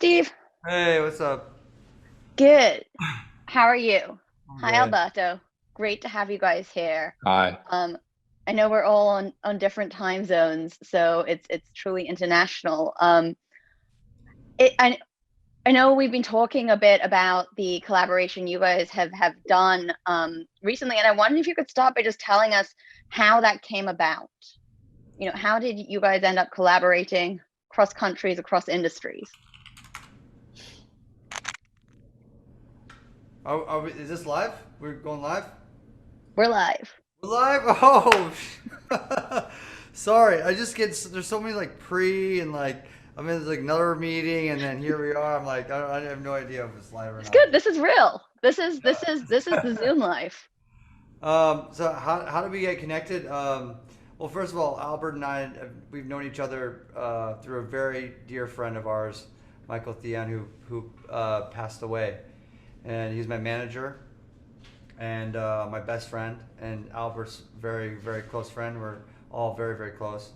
Steve. Hey, what's up? Good. How are you? I'm Hi, good. Alberto. Great to have you guys here. Hi. Um, I know we're all on different time zones, so it's truly international. It, I know we've been talking a bit about the collaboration you guys have done recently, and I wondered if you could start by just telling us how that came about. How did you guys end up collaborating across countries, across industries? Is this live? We're going live? We're live. We're live? Oh, sorry. I just get, there's so many like pre and like, I'm in like another meeting and then here we are. I'm like, I have no idea if it's live or It's not. good. This is real. This is the Zoom life. So how did we get connected? Well, first of all, Albert and I, we've known each other through a very dear friend of ours, Michael Thean, who passed away. And he's my manager and my best friend, and Albert's very, very close friend. We're all very, very close.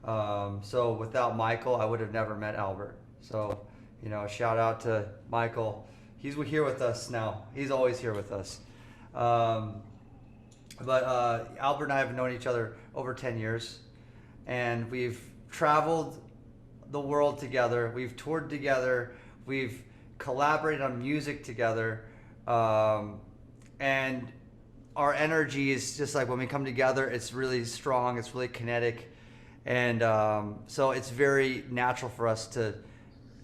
So without Michael, I would have never met Albert. So, shout out to Michael. He's here with us now. He's always here with us. Um, but Albert and I have known each other over 10 years, and we've traveled the world together. We've toured together. We've collaborated on music together. Um, and our energy is just like when we come together, it's really strong, it's really kinetic. And so it's very natural for us to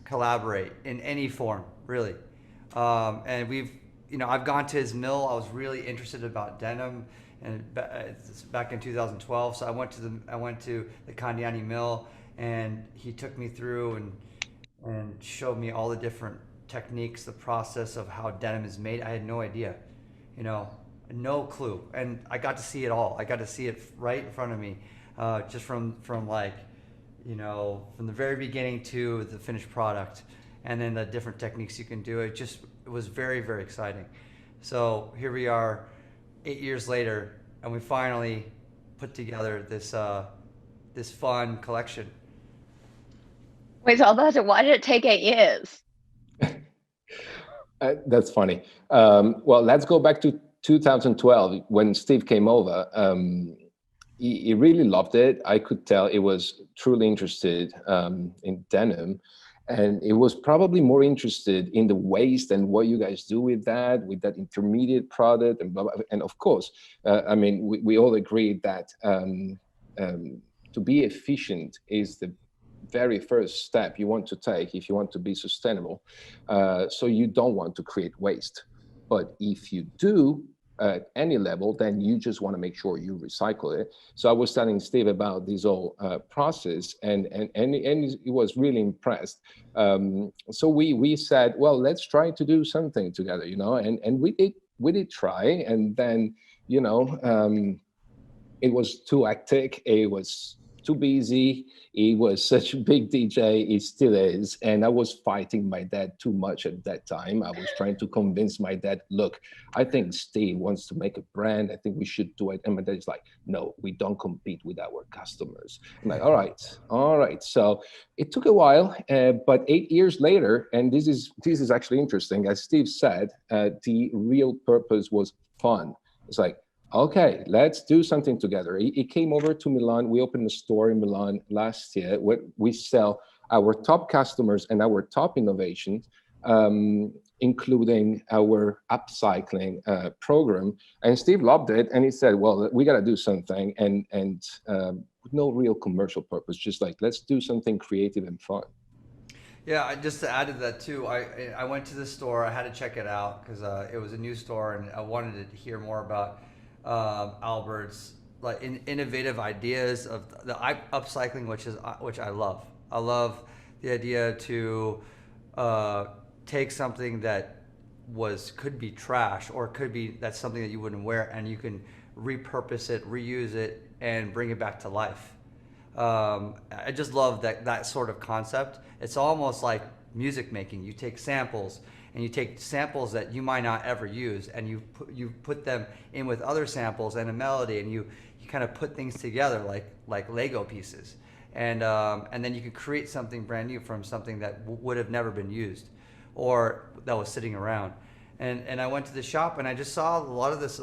collaborate in any form, really. And I've gone to his mill. I was really interested about denim, and it's back in 2012. So I went to the Candiani mill, and he took me through and showed me all the different techniques, the process of how denim is made. I had no idea, you know, no clue, and I got to see it all. I got to see it right in front of me, just from like, from the very beginning to the finished product, and then the different techniques you can do. It was very, very exciting. So here we are, 8 years later, and we finally put together this fun collection. Wait, so Alberto, why did it take 8 years? That's funny. Well, let's go back to 2012 when Steve came over. He really loved it. I could tell he was truly interested in denim. And it was probably more interested in the waste and what you guys do with that intermediate product and blah, blah. And of course, I mean, we all agreed that to be efficient is the very first step you want to take if you want to be sustainable. So you don't want to create waste. But if you do at any level, then you just want to make sure you recycle it. So I was telling Steve about this whole process, and he was really impressed. So we said, well, let's try to do something together, and we did try, and then it was too hectic. It was too busy. He was such a big DJ. He still is. And I was fighting my dad too much at that time. I was trying to convince my dad, look, I think Steve wants to make a brand. I think we should do it. And my dad is like, no, we don't compete with our customers. I'm like, all right, all right. So it took a while, but 8 years later, and this is actually interesting. As Steve said, the real purpose was fun. It's like, okay, let's do something together. He came over to Milan. We opened a store in Milan last year where we sell our top customers and our top innovations, including our upcycling program. And Steve loved it. And he said, well, we got to do something. And with no real commercial purpose, just like, let's do something creative and fun. Yeah, just to add to that too, I went to the store. I had to check it out because it was a new store, and I wanted to hear more about Albert's like innovative ideas of the upcycling, which I love. I love the idea to take something that could be trash, or could be that's something that you wouldn't wear, and you can repurpose it, reuse it, and bring it back to life. I just love that sort of concept. It's almost like music making. You take samples, and you take samples that you might not ever use, and you put them in with other samples and a melody, and you kind of put things together like Lego pieces. and then you can create something brand new from something that would have never been used, or that was sitting around. And I went to the shop and I just saw a lot of this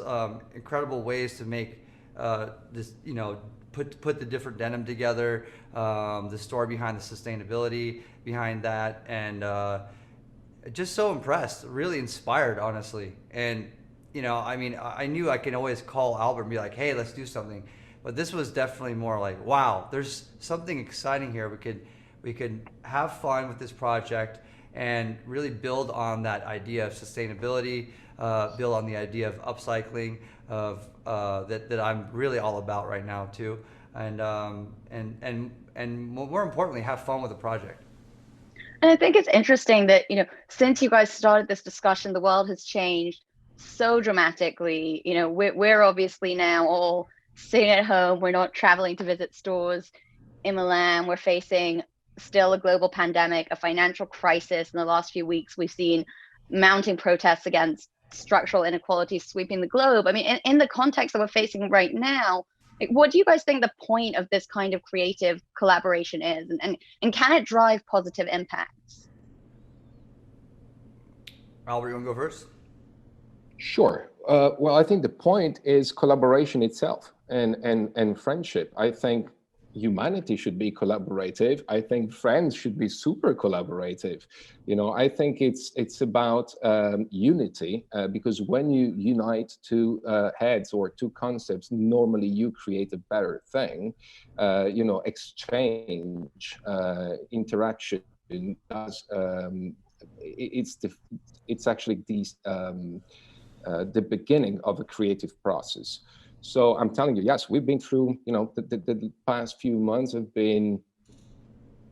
incredible ways to make this, put the different denim together, the story behind the sustainability behind that, and just so impressed, really inspired, honestly. And I knew I can always call Albert and be like, hey, let's do something. But this was definitely more like, wow, there's something exciting here. We could have fun with this project and really build on that idea of sustainability, build on the idea of upcycling, of that I'm really all about right now too, and more importantly, have fun with the project. And I think it's interesting that, since you guys started this discussion, the world has changed so dramatically. We're obviously now all sitting at home. We're not traveling to visit stores in Milan. We're facing still a global pandemic, a financial crisis. In the last few weeks, we've seen mounting protests against structural inequalities sweeping the globe. I mean, in the context that we're facing right now, what do you guys think the point of this kind of creative collaboration is, and can it drive positive impacts? Albert, you want to go first? Sure. Well, I think the point is collaboration itself and friendship. I think humanity should be collaborative. I think friends should be super collaborative. I think it's about unity, because when you unite two heads or two concepts, normally you create a better thing. Exchange, interaction. It's actually the beginning of a creative process. So I'm telling you, yes, we've been through, the past few months have been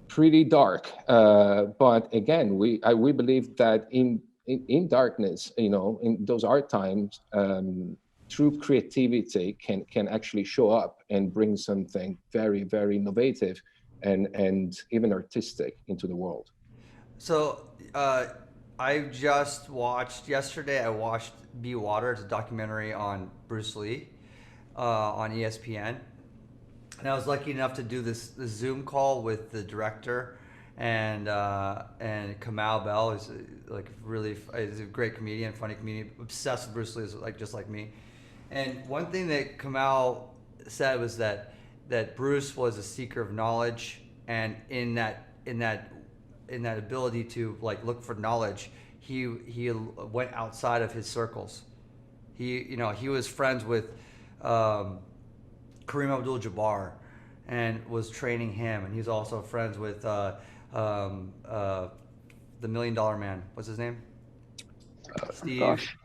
pretty dark. But again, we believe that in darkness, in those hard times, true creativity can actually show up and bring something very, very innovative and even artistic into the world. So I just watched yesterday. I watched Be Water. It's a documentary on Bruce Lee on ESPN, and I was lucky enough to do this Zoom call with the director and Kamau Bell, who's he's a great comedian, funny comedian, obsessed with Bruce Lee, just like me. And one thing that Kamau said was that Bruce was a seeker of knowledge, and in that ability to look for knowledge, he went outside of his circles. He was friends with Kareem Abdul-Jabbar and was training him, and he's also friends with the $1 Million Man. What's his name? Steve. Gosh.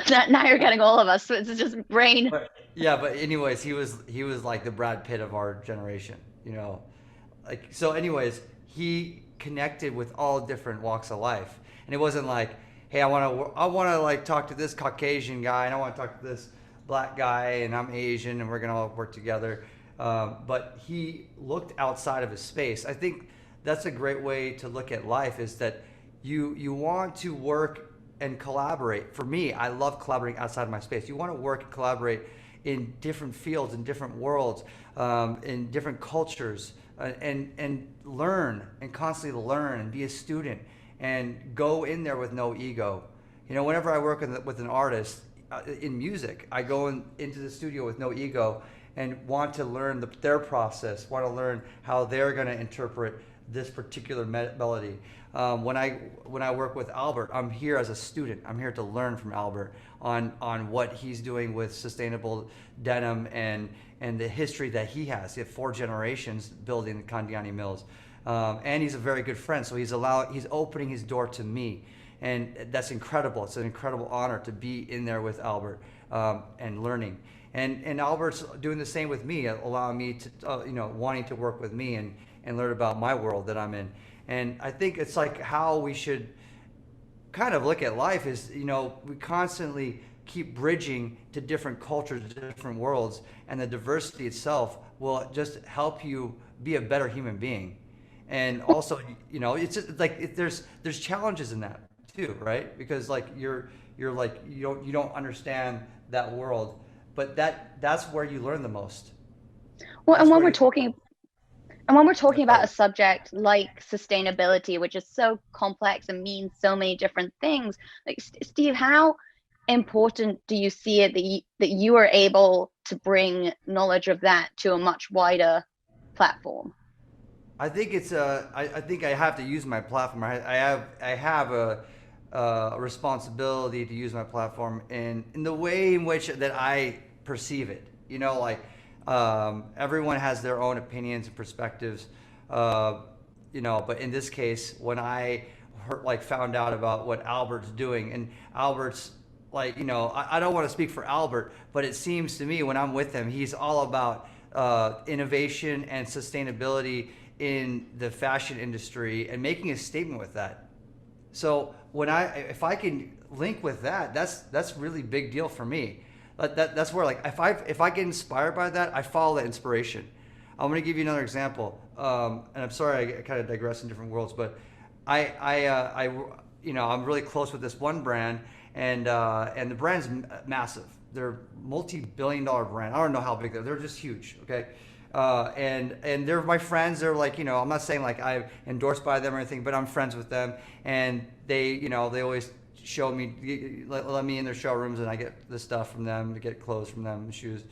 Now you're getting all of us. So it's just brain. But anyways, he was like the Brad Pitt of our generation. So anyways, he connected with all different walks of life, and it wasn't like, hey, I want to talk to this Caucasian guy, and I want to talk to this black guy, and I'm Asian, and we're gonna all work together. But he looked outside of his space. I think that's a great way to look at life, is that you want to work and collaborate. For me, I love collaborating outside of my space. You want to work and collaborate in different fields, in different worlds, in different cultures, and learn, and constantly learn, and be a student, and go in there with no ego. Whenever I work with an artist in music, I go into the studio with no ego and want to learn their process, want to learn how they're going to interpret this particular melody. When I work with Albert, I'm here as a student. I'm here to learn from Albert on what he's doing with sustainable denim and the history that he has. He had 4 generations building the Candiani mills, and he's a very good friend. So he's opening his door to me, and that's incredible. It's an incredible honor to be in there with Albert and learning. And Albert's doing the same with me, allowing me to wanting to work with me and learn about my world that I'm in. And I think it's like how we should kind of look at life is, we constantly keep bridging to different cultures, different worlds, and the diversity itself will just help you be a better human being. And also, it's just like there's challenges in that too, right? Because you don't understand that world, but that's where you learn the most. Well, That's where you. and when we're talking about Sorry. a subject like sustainability, which is so complex and means so many different things, like Steve, how important do you see it that you are able to bring knowledge of that to a much wider platform? I think it's I think I have to use my platform. I have a responsibility to use my platform in the way in which that I perceive it. You know, like everyone has their own opinions and perspectives. Uh, you know, but in this case, when I heard, like found out about what Albert's doing, and Albert's like, you know, I don't want to speak for Albert, but it seems to me when I'm with him, he's all about innovation and sustainability in the fashion industry and making a statement with that. So if I can link with that, that's really big deal for me. That's where like if I get inspired by that, I follow that inspiration. I'm gonna give you another example, and I'm sorry I kind of digress in different worlds, but I you know, I'm really close with this one brand, and the brand's massive. They're multi-billion-dollar brand. I don't know how big they're. They're just huge. Okay. And they're my friends. They're like, you know, I'm not saying like I'm endorsed by them or anything, but I'm friends with them, and they, you know, they always show me, let me in their showrooms, and I get the stuff from them, to get clothes from them, and shoes,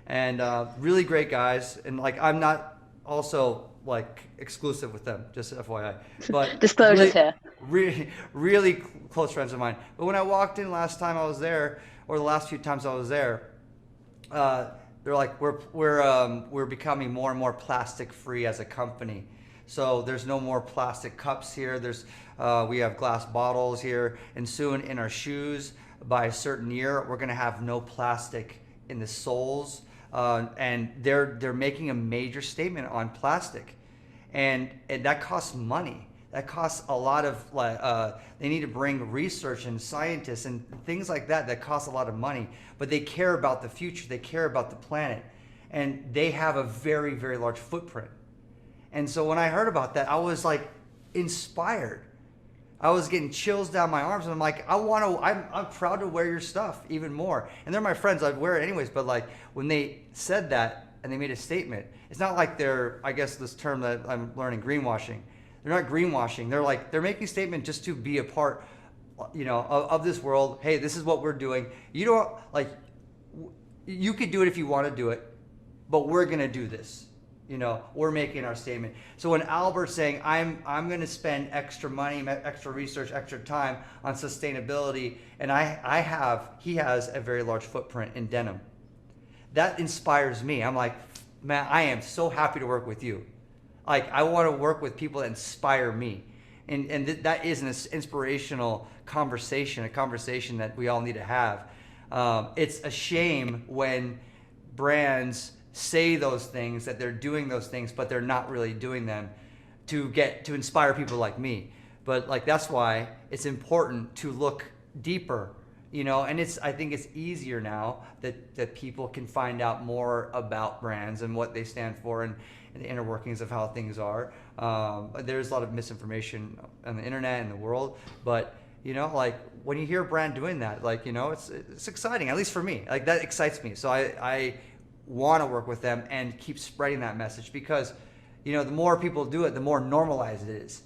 and really great guys. And like, I'm not also like exclusive with them, just FYI, but Disclosures really, here. really close friends of mine. But when I walked in last time I was there, or the last few times I was there, they're like, we're becoming more and more plastic free as a company. So there's no more plastic cups here. We have glass bottles here, and soon in our shoes, by a certain year, we're gonna have no plastic in the soles. And they're making a major statement on plastic, and that costs money. That costs a lot of like they need to bring research and scientists and things like that. That costs a lot of money, but they care about the future. They care about the planet, and they have a very, very large footprint. And so when I heard about that, I was like inspired. I was getting chills down my arms, and I'm like, I'm proud to wear your stuff even more. And they're my friends, I'd wear it anyways. But like when they said that and they made a statement, it's not like they're, I guess this term that I'm learning, greenwashing. They're not greenwashing. They're like, they're making a statement just to be a part, you know, of this world. Hey, this is what we're doing. You don't like, you could do it if you want to do it, but we're gonna do this. You know, we're making our statement. So when Albert's saying, I'm going to spend extra money, extra research, extra time on sustainability, and he has a very large footprint in denim. That inspires me. I'm like, man, I am so happy to work with you. Like, I want to work with people that inspire me. And that is an inspirational conversation, a conversation that we all need to have. It's a shame when brands say those things, that they're doing those things, but they're not really doing them to inspire people like me. But like, that's why it's important to look deeper, you know. And I think it's easier now that people can find out more about brands and what they stand for, and the inner workings of how things are. There's a lot of misinformation on the internet and the world, but you know, like when you hear a brand doing that, like, you know, it's exciting, at least for me. Like, that excites me. So I want to work with them and keep spreading that message, because, you know, the more people do it, the more normalized it is.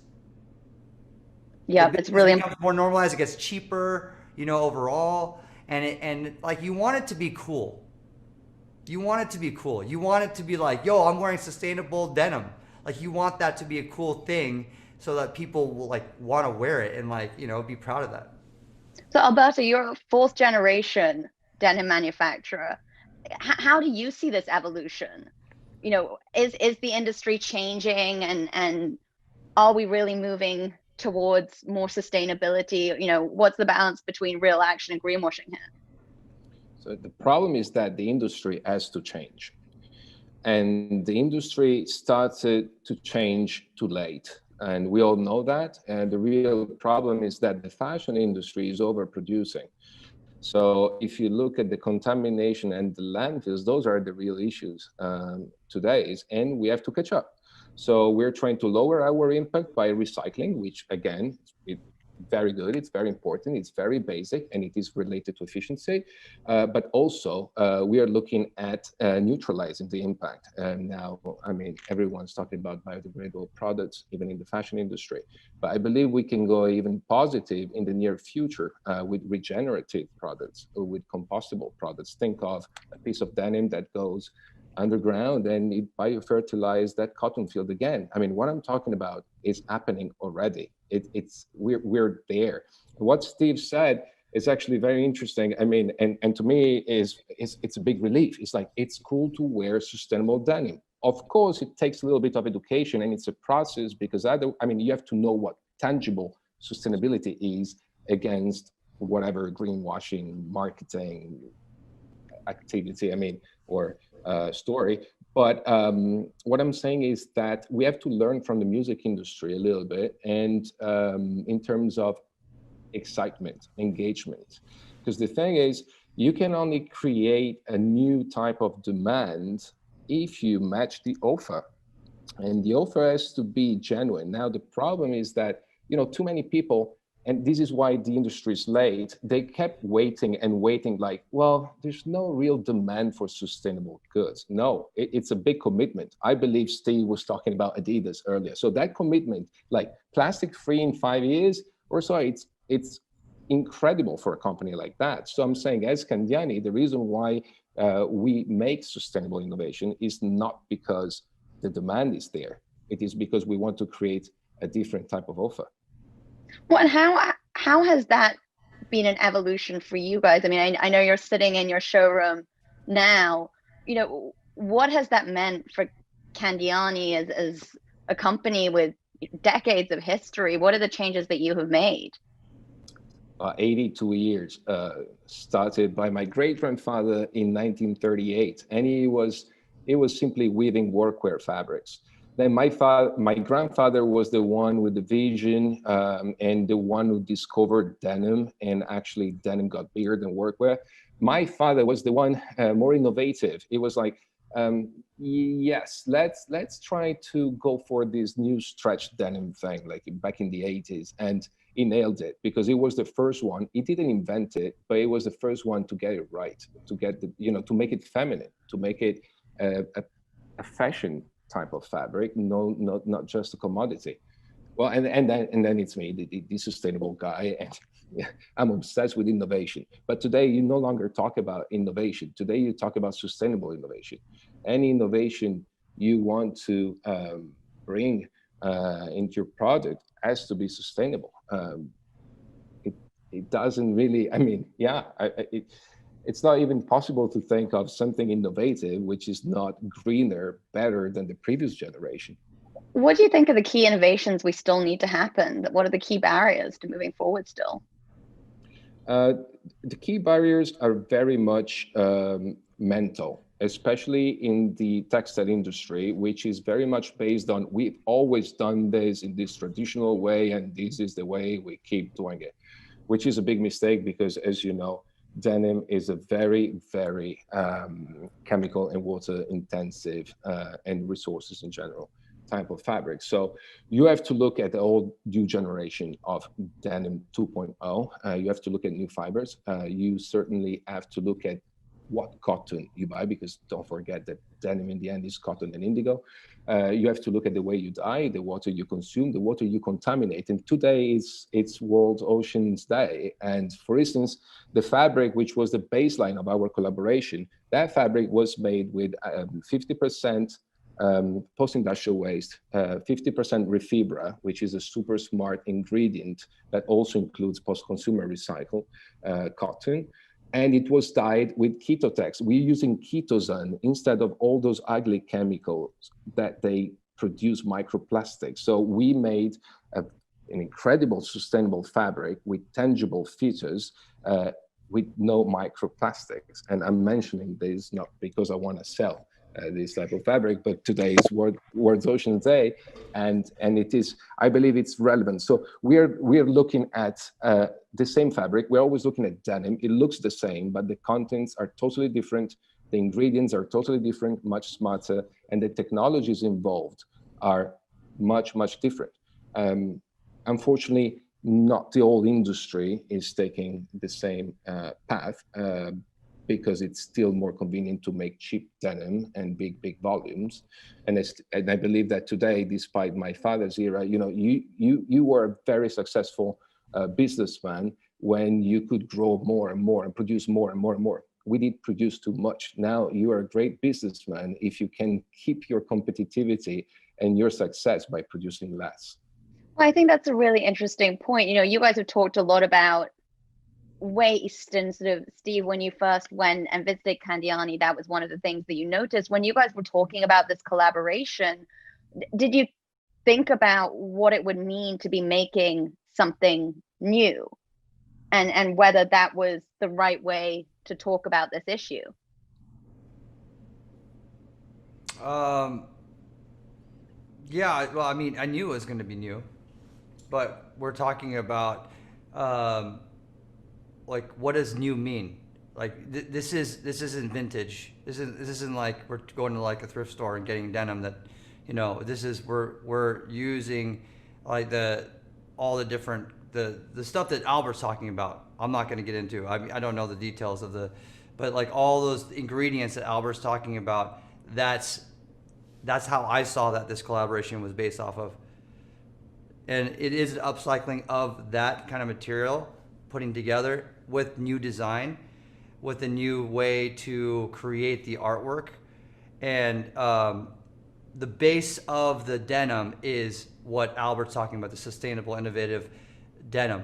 Yeah, it's really becomes more normalized. It gets cheaper, you know, overall, and like, you want it to be cool. You want it to be cool. You want it to be like, yo, I'm wearing sustainable denim. Like, you want that to be a cool thing, so that people will like want to wear it and, like, you know, be proud of that. So Alberto, you're a fourth generation denim manufacturer. How do you see this evolution? You know, is the industry changing, and are we really moving towards more sustainability? You know, what's the balance between real action and greenwashing here? So the problem is that the industry has to change. And the industry started to change too late. And we all know that. And the real problem is that the fashion industry is overproducing. So if you look at the contamination and the landfills, those are the real issues today, and we have to catch up. So we're trying to lower our impact by recycling, which again, very good, it's very important, it's very basic, and it is related to efficiency. But also, we are looking at neutralizing the impact. Now, I mean, everyone's talking about biodegradable products, even in the fashion industry. But I believe we can go even positive in the near future with regenerative products, or with compostable products. Think of a piece of denim that goes underground and it biofertilizes that cotton field again. I mean, what I'm talking about is happening already. We're there. What Steve said is actually very interesting. I mean, and to me it's a big relief. It's like, it's cool to wear sustainable denim. Of course, it takes a little bit of education and it's a process, because I mean, you have to know what tangible sustainability is against whatever greenwashing marketing activity, I mean, or story. But what I'm saying is that we have to learn from the music industry a little bit, and in terms of excitement, engagement. Because the thing is, you can only create a new type of demand if you match the offer. And the offer has to be genuine. Now, the problem is that, you know, too many people, and this is why the industry is late, they kept waiting and waiting, like, well, there's no real demand for sustainable goods. No, it's a big commitment. I believe Steve was talking about Adidas earlier. So that commitment, like plastic free in 5 years or so, it's incredible for a company like that. So I'm saying, as Candiani, the reason why we make sustainable innovation is not because the demand is there. It is because we want to create a different type of offer. Well, and how has that been an evolution for you guys? I mean, I know you're sitting in your showroom now. You know, what has that meant for Candiani as a company with decades of history? What are the changes that you have made? 82 years, started by my great-grandfather in 1938, and he was simply weaving workwear fabrics. Then my grandfather was the one with the vision, and the one who discovered denim, and actually denim got bigger than workwear. My father was the one more innovative. It was like, yes, let's try to go for this new stretch denim thing, like back in the 80s, and he nailed it, because he was the first one. He didn't invent it, but he was the first one to get it right, to get the, you know, to make it feminine, to make it a fashion type of fabric, not just a commodity. Well, and then it's me, the sustainable guy, and yeah, I'm obsessed with innovation. But today you no longer talk about innovation. Today you talk about sustainable innovation. Any innovation you want to bring into your product has to be sustainable. It doesn't really, I mean, yeah, it's not even possible to think of something innovative which is not greener, better than the previous generation. What do you think are the key innovations we still need to happen? What are the key barriers to moving forward still? The key barriers are very much mental, especially in the textile industry, which is very much based on, we've always done this in this traditional way, and this is the way we keep doing it, which is a big mistake, because, as you know, denim is a very, very chemical and water intensive and resources in general type of fabric. So you have to look at the old new generation of denim 2.0. You have to look at new fibers. You certainly have to look at what cotton you buy, because don't forget that denim in the end is cotton and indigo. You have to look at the way you dye, the water you consume, the water you contaminate. And today it's World Oceans Day. And for instance, the fabric, which was the baseline of our collaboration, that fabric was made with 50% post-industrial waste, 50% refibra, which is a super smart ingredient that also includes post-consumer recycled cotton. And it was dyed with Ketotex. We're using ketosane instead of all those ugly chemicals that they produce microplastics. So we made an incredible sustainable fabric with tangible features with no microplastics. And I'm mentioning this not because I want to sell this type of fabric, but today is World Oceans Day, and it is, I believe it's relevant. So we're looking at the same fabric. We're always looking at denim. It looks the same, but the contents are totally different. The ingredients are totally different, much smarter, and the technologies involved are much, much different. Unfortunately, not the whole industry is taking the same path, because it's still more convenient to make cheap denim and big volumes. And I believe that today, despite my father's era, you were a very successful businessman when you could grow more and more and produce more and more and more. We did produce too much. Now you are a great businessman if you can keep your competitivity and your success by producing less. Well, I think that's a really interesting point. You guys have talked a lot about waste, and sort of, Steve, when you first went and visited Candiani, that was one of the things that you noticed. When you guys were talking about this collaboration, did you think about what it would mean to be making something new, and whether that was the right way to talk about this issue? Yeah, well, I mean, I knew it was going to be new, but we're talking about like, what does new mean? Like, this isn't vintage. This isn't like we're going to like a thrift store and getting denim. That, this is, we're using like all the different the stuff that Albert's talking about. I'm not going to get into. I don't know the details of but like all those ingredients that Albert's talking about. That's how I saw that this collaboration was based off of. And it is an upcycling of that kind of material, putting together with new design, with a new way to create the artwork. And the base of the denim is what Albert's talking about, the sustainable, innovative denim.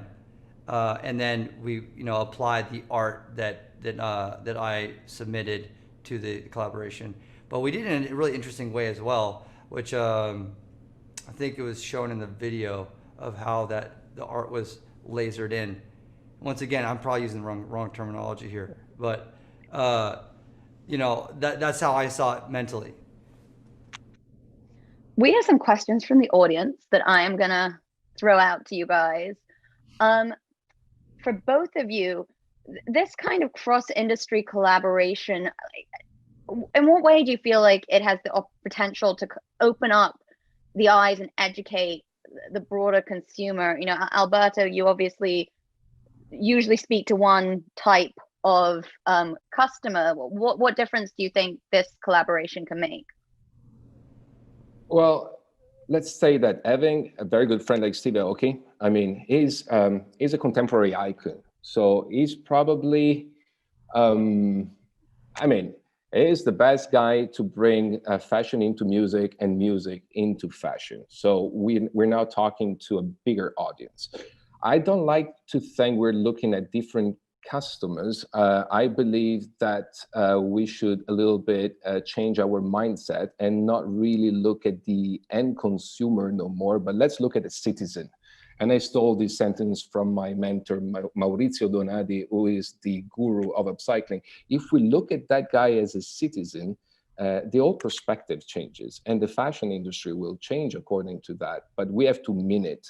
And then we, applied the art that I submitted to the collaboration. But we did it in a really interesting way as well, which I think it was shown in the video of how the art was lasered in. Once again, I'm probably using the wrong terminology here, but that's how I saw it mentally. We have some questions from the audience that I am gonna throw out to you guys. For both of you, this kind of cross-industry collaboration, in what way do you feel like it has the potential to open up the eyes and educate the broader consumer? Alberto, you obviously usually speak to one type of customer. What difference do you think this collaboration can make? Well, let's say that having a very good friend like Steve Aoki, I mean, he's a contemporary icon. So he's probably, is the best guy to bring fashion into music and music into fashion. So we're now talking to a bigger audience. I don't like to think we're looking at different customers. I believe that we should a little bit change our mindset and not really look at the end consumer no more, but let's look at the citizen. And I stole this sentence from my mentor, Maurizio Donadi, who is the guru of upcycling. If we look at that guy as a citizen, the whole perspective changes, and the fashion industry will change according to that. But we have to mean it,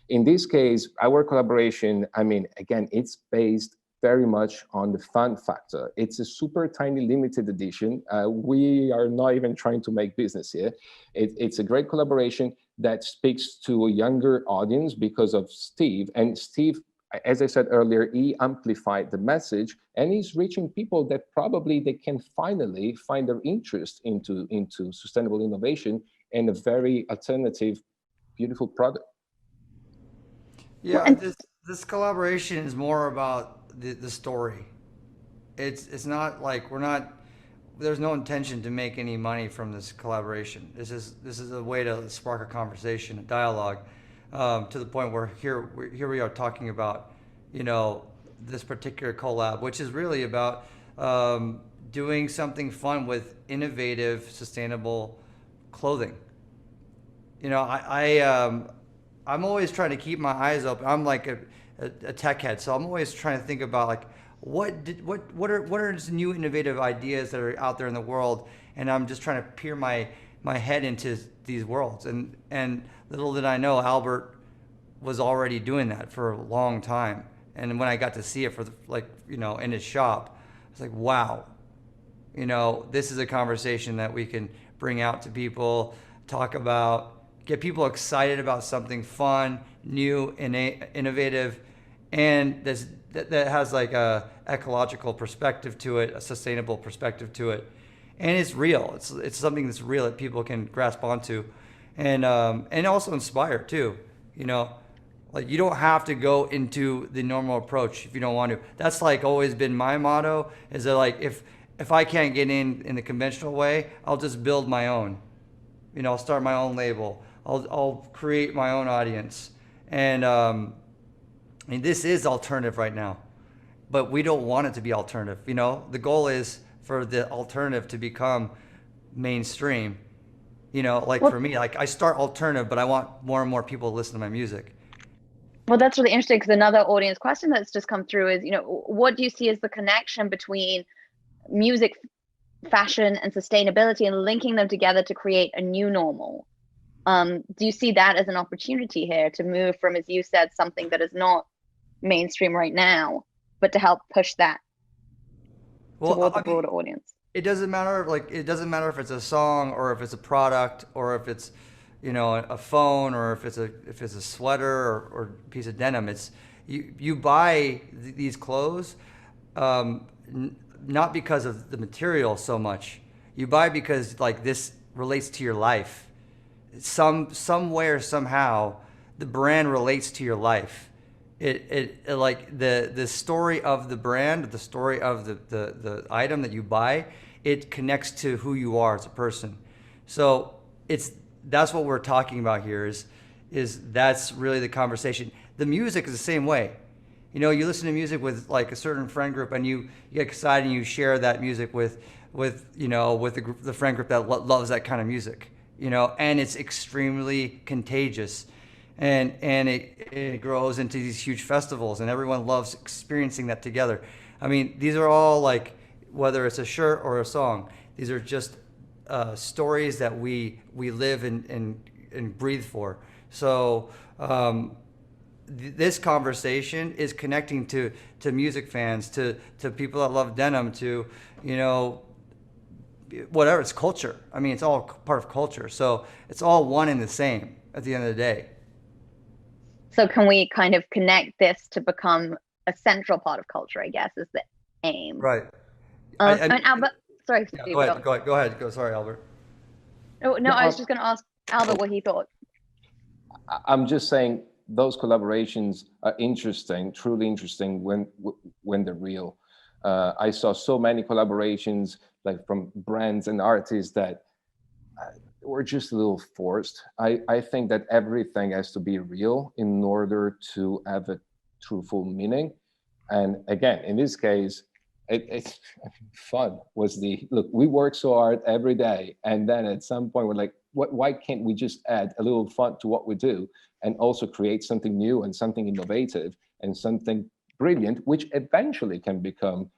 In this case, our collaboration, again, it's based very much on the fun factor. It's a super tiny limited edition. We are not even trying to make business here. It's a great collaboration that speaks to a younger audience because of Steve. And Steve, as I said earlier, he amplified the message, and he's reaching people that probably they can finally find their interest into sustainable innovation and a very alternative, beautiful product. Yeah, this collaboration is more about the story. It's not like there's no intention to make any money from this collaboration. This is a way to spark a conversation, a dialogue, to the point where here we are talking about, this particular collab, which is really about doing something fun with innovative, sustainable clothing. I'm always trying to keep my eyes open. I'm like a tech head, so I'm always trying to think about like what are some new innovative ideas that are out there in the world, and I'm just trying to peer my head into these worlds. And little did I know, Albert was already doing that for a long time. And when I got to see it for in his shop, I was like, wow, this is a conversation that we can bring out to people, talk about, get people excited about something fun, new, innovative, and that has like a ecological perspective to it, a sustainable perspective to it, and it's real. It's something that's real that people can grasp onto, and also inspire too. You know, like you don't have to go into the normal approach if you don't want to. That's like always been my motto. Is that like if I can't get in the conventional way, I'll just build my own. You know, I'll start my own label. I'll create my own audience, and I mean, this is alternative right now, but we don't want it to be alternative. You know, the goal is for the alternative to become mainstream. You know, like Well, for me, like I start alternative, but I want more and more people to listen to my music. well, that's really interesting because another audience question that's just come through is, what do you see as the connection between music, fashion, and sustainability, and linking them together to create a new normal? Do you see that as an opportunity here to move from, as you said, something that is not mainstream right now, but to help push that Well, towards a I mean, broader audience? it doesn't matter. Like, it doesn't matter if it's a song or if it's a product or if it's, you know, a phone or if it's a sweater or a piece of denim. It's you buy these clothes, not because of the material so much. You buy because like this relates to your life. Somewhere somehow the brand relates to your life. It like the story of the brand, the story of the item that you buy, it connects to who you are as a person. So that's what we're talking about here is that's really the conversation. The music is the same way. You know, you listen to music with like a certain friend group, and you get excited and you share that music with you know, with the friend group that loves that kind of music. You know, and it's extremely contagious, and it grows into these huge festivals, and everyone loves experiencing that together. I mean, these are all like, whether it's a shirt or a song, these are just stories that we live and breathe for. So this conversation is connecting to music fans, to people that love denim, to, you know, whatever. It's culture. I mean, it's all part of culture. So it's all one and the same at the end of the day. So can we kind of connect this to become a central part of culture, I guess, is the aim. Right. I And mean, Albert, sorry, yeah, Steve, go. go ahead. Go. Sorry, Albert. Oh, no, No, I was just going to ask Albert what he thought. I'm just saying those collaborations are interesting, truly interesting when they're real. I saw so many collaborations like from brands and artists that were just a little forced. I think that everything has to be real in order to have a truthful meaning. And again, in this case, it's fun was the look. We work so hard every day, and then at some point we're like, why can't we just add a little fun to what we do, and also create something new and something innovative and something brilliant, which eventually can become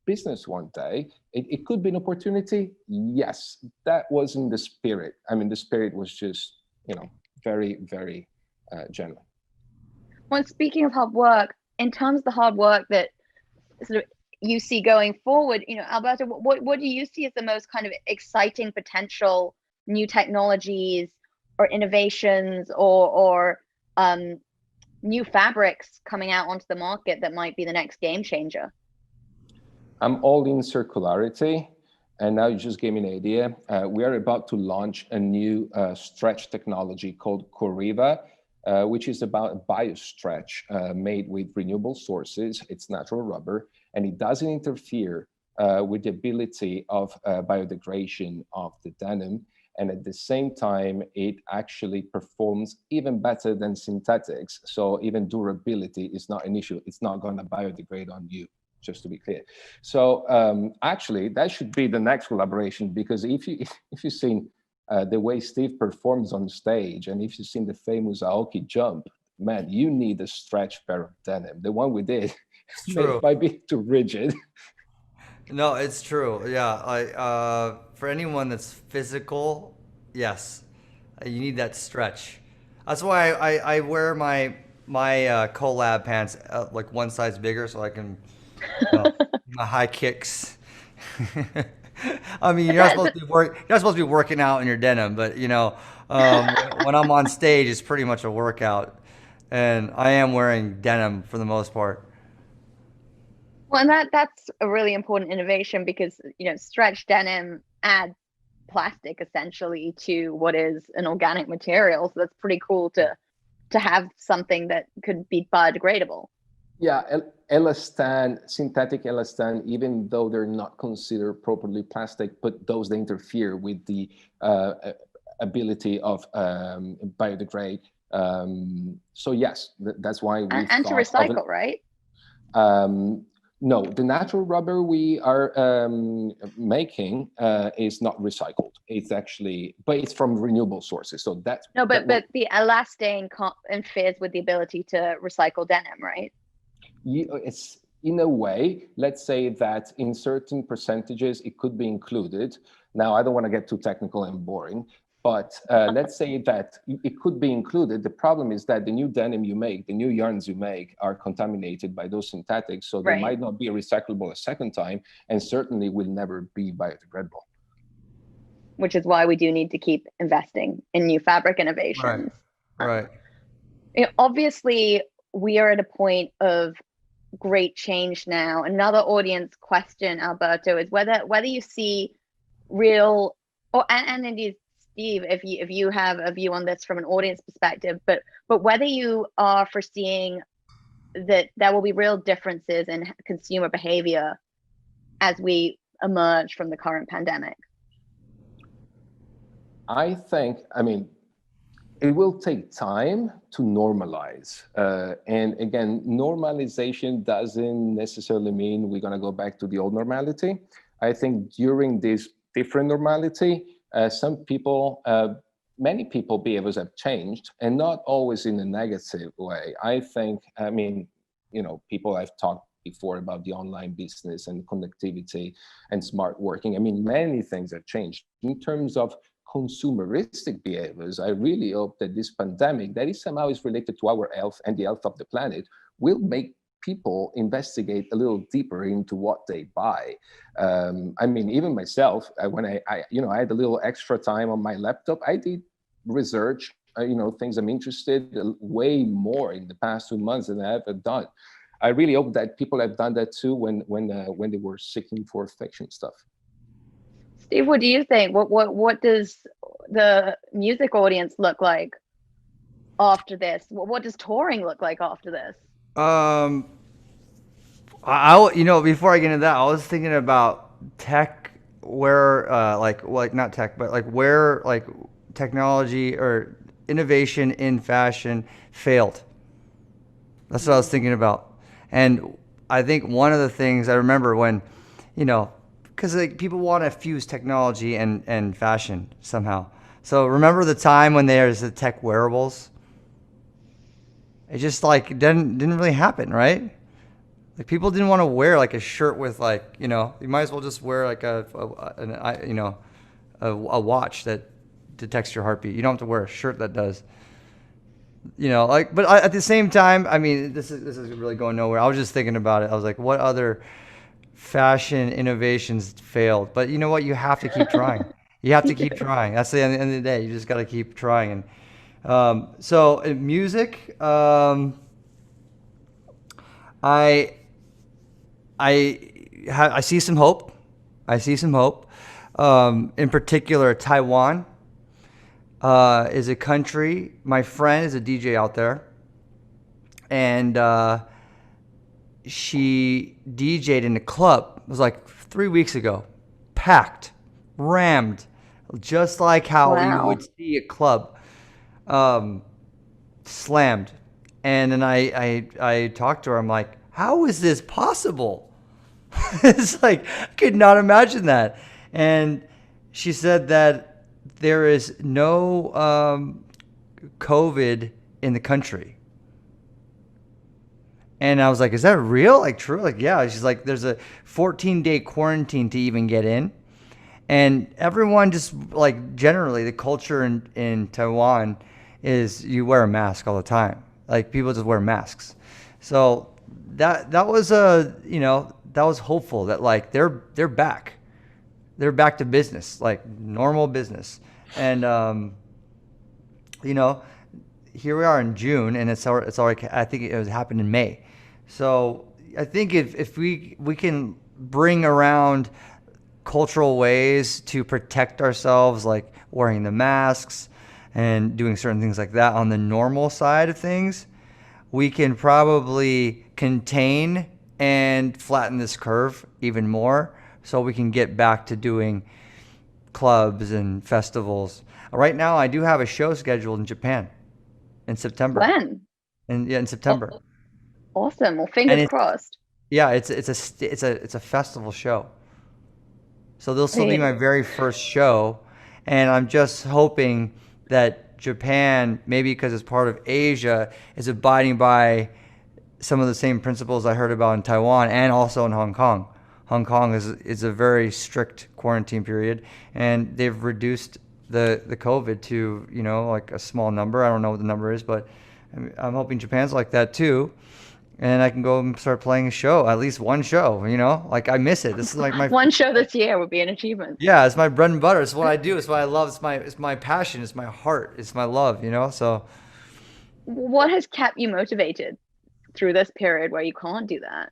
business one day. It could be an opportunity. Yes, that wasn't the spirit. I mean, the spirit was just, very, very genuine. Well, speaking of hard work, in terms of the hard work that sort of you see going forward, Alberto, what do you see as the most kind of exciting potential new technologies or innovations or new fabrics coming out onto the market that might be the next game changer? I'm all in circularity, and now you just gave me an idea. We are about to launch a new stretch technology called Corriva, which is about biostretch made with renewable sources. It's natural rubber, and it doesn't interfere with the ability of biodegradation of the denim. And at the same time, it actually performs even better than synthetics. So even durability is not an issue. It's not going to biodegrade on you, just to be clear. So actually, that should be the next collaboration, because if you've seen the way Steve performs on stage, and if you've seen the famous Aoki jump, man, you need a stretch pair of denim. The one we did It's true. might be too rigid. No, it's true. Yeah, for anyone that's physical, yes, you need that stretch. That's why I wear my collab pants like one size bigger, so I can, my high kicks. I mean, you're not supposed to be working out in your denim, but when I'm on stage, it's pretty much a workout, and I am wearing denim for the most part. Well, and that's a really important innovation because, stretch denim adds plastic essentially to what is an organic material. So that's pretty cool to have something that could be biodegradable. Yeah, elastan, synthetic elastan, even though they're not considered properly plastic, but those that interfere with the ability of biodegrade. So yes, that's why we and to recycle, right? No, the natural rubber we are making is not recycled. It's actually, but it's from renewable sources. So that's no, but the elastane interferes with the ability to recycle denim, right? It's in a way, let's say that in certain percentages it could be included. Now, I don't want to get too technical and boring, but let's say that it could be included. The problem is that the new denim you make, the new yarns you make are contaminated by those synthetics, so they might not be recyclable a second time, and certainly will never be biodegradable. Which is why we do need to keep investing in new fabric innovations. Right. Obviously, we are at a point of great change now. Another audience question, Alberto, is whether you see real, and indeed Steve, if you have a view on this from an audience perspective, but whether you are foreseeing that there will be real differences in consumer behavior as we emerge from the current pandemic. I mean, it will take time to normalize. And again, normalization doesn't necessarily mean we're going to go back to the old normality. I think during this different normality, some people, many people behaviors have changed, and not always in a negative way. I mean, people I've talked before about the online business and connectivity and smart working. I mean, many things have changed. In terms of consumeristic behaviors, I really hope that this pandemic, that is somehow is related to our health and the health of the planet, will make people investigate a little deeper into what they buy. I mean, even myself, when I had a little extra time on my laptop, I did research, things I'm interested way more in the past 2 months than I ever done. I really hope that people have done that too when they were seeking for fiction stuff. Steve, what do you think? What does the music audience look like after this? What does touring look like after this? Before I get into that, I was thinking about tech, where not tech, but where technology or innovation in fashion failed. That's what I was thinking about. And I think one of the things I remember when, because people want to fuse technology and fashion somehow. So remember the time when there's the tech wearables? It just didn't really happen, right? People didn't want to wear a shirt with you might as well just wear a watch that detects your heartbeat. You don't have to wear a shirt that does. But at the same time, I mean, this is really going nowhere. I was just thinking about it. I was like, what other fashion innovations failed? But you know what? You have to keep trying. You have to keep trying. That's the end of the day. You just got to keep trying. And so in music, I see some hope. In particular, Taiwan is a country. My friend is a DJ out there, and she DJ'd in a club. It was 3 weeks ago, packed, rammed, just like how you would see a club, slammed. And then I talked to her. I'm like, how is this possible? It's I could not imagine that. And she said that there is no COVID in the country. And I was like, is that real? True? Yeah. She's like, there's a 14-day quarantine to even get in. And everyone just generally the culture in Taiwan is you wear a mask all the time. People just wear masks. So that was that was hopeful that they're back. they're back to business, like normal business. And you know, here we are in June, and it's already. I think it was happened in May. So I think if we can bring around cultural ways to protect ourselves, like wearing the masks and doing certain things like that on the normal side of things, we can probably contain and flatten this curve even more, so we can get back to doing clubs and festivals. Right now, I do have a show scheduled in Japan in September. When? And yeah, in September. Awesome. Well, And fingers crossed. yeah, it's a festival show. So this will be my very first show, and I'm just hoping that Japan, maybe because it's part of Asia, is abiding by some of the same principles I heard about in Taiwan and also in Hong Kong. Hong Kong is a very strict quarantine period, and they've reduced the COVID to, you know, like a small number. I don't know what the number is, but I'm hoping Japan's like that too. And I can go and start playing a show, at least one show, you know, like I miss it. This is like my one show this year would be an achievement. Yeah, it's my bread and butter. It's what I do. It's what I love. It's my passion. It's my heart. It's my love, you know? So what has kept you motivated through this period where you can't do that?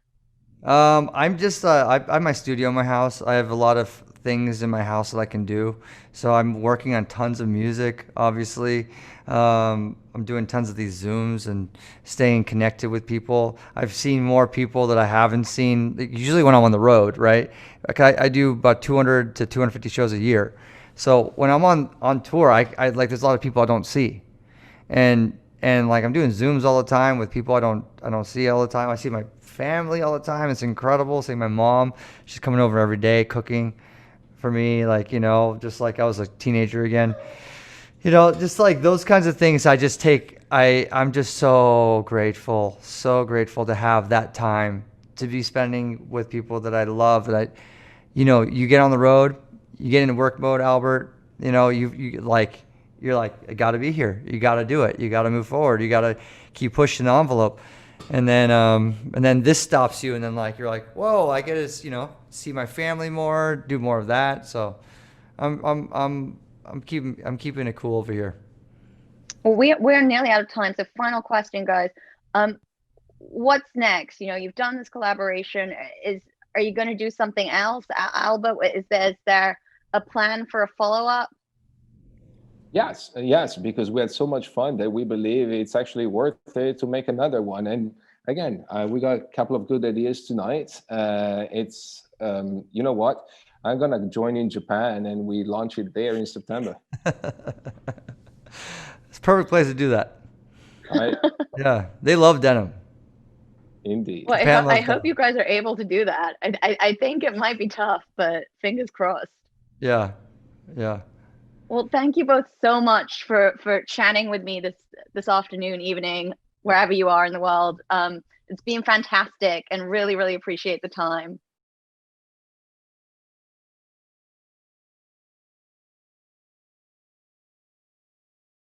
I'm just I have my studio in my house. I have a lot of things in my house that I can do. So I'm working on tons of music, obviously. I'm doing tons of these Zooms and staying connected with people. I've seen more people that I haven't seen, usually when I'm on the road, right? Like I do about 200 to 250 shows a year. So when I'm on tour, I like there's a lot of people I don't see. And like I'm doing Zooms all the time with people I don't see all the time. I see my family all the time. It's incredible. Seeing my mom, she's coming over every day cooking for me, like, you know, just like I was a teenager again. You know, just like those kinds of things I just take. I'm just so grateful to have that time to be spending with people that I love, you know, you get on the road, you get into work mode, Albert, you know, you're like, I got to be here. You got to do it. You got to move forward. You got to keep pushing the envelope. And then this stops you. And then like, you're like, whoa, I get to, you know, see my family more, do more of that. So I'm keeping it cool over here. Well, we're nearly out of time. So final question, guys. What's next? You know, you've done this collaboration. Are you going to do something else? Albert, is there a plan for a follow-up? Yes, because we had so much fun that we believe it's actually worth it to make another one. And again, we got a couple of good ideas tonight. You know what? I'm going to join in Japan and we launch it there in September. It's a perfect place to do that. Right? Yeah, they love denim. Indeed. Well, I hope you guys are able to do that. I think it might be tough, but fingers crossed. Yeah. Well, thank you both so much for chatting with me this afternoon, evening, wherever you are in the world. It's been fantastic and really, really appreciate the time.